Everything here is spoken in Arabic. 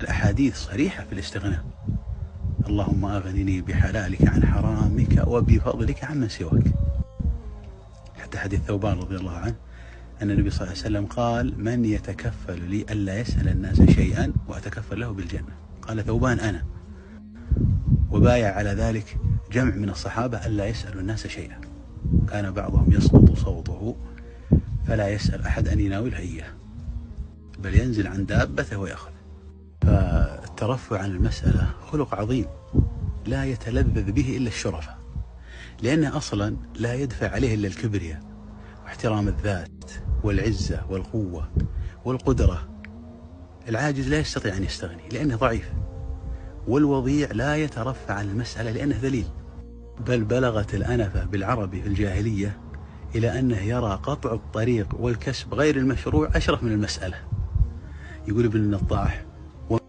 الأحاديث صريحة في الاستغناء: اللهم أغنني بحلالك عن حرامك وبفضلك عمن سواك. حتى حديث ثوبان رضي الله عنه أن النبي صلى الله عليه وسلم قال: من يتكفل لي ألا يسأل الناس شيئا وأتكفل له بالجنة؟ قال ثوبان: أنا. وبايع على ذلك جمع من الصحابة ألا يسألوا الناس شيئا. كان بعضهم يسقط صوته فلا يسأل أحد أن يناوله إياه، بل ينزل عن دابته ويأخذ. فالترفع عن المسألة خلق عظيم لا يتلذذ به إلا الشرفاء، لأنه أصلا لا يدفع عليه إلا الكبرياء واحترام الذات والعزة والقوة والقدرة. العاجز لا يستطيع أن يستغني لأنه ضعيف، والوضيع لا يترفع عن المسألة لأنه ذليل. بل بلغت الأنفة بالعربي في الجاهلية إلى أنه يرى قطع الطريق والكسب غير المشروع أشرف من المسألة. يقول ابن النطاح: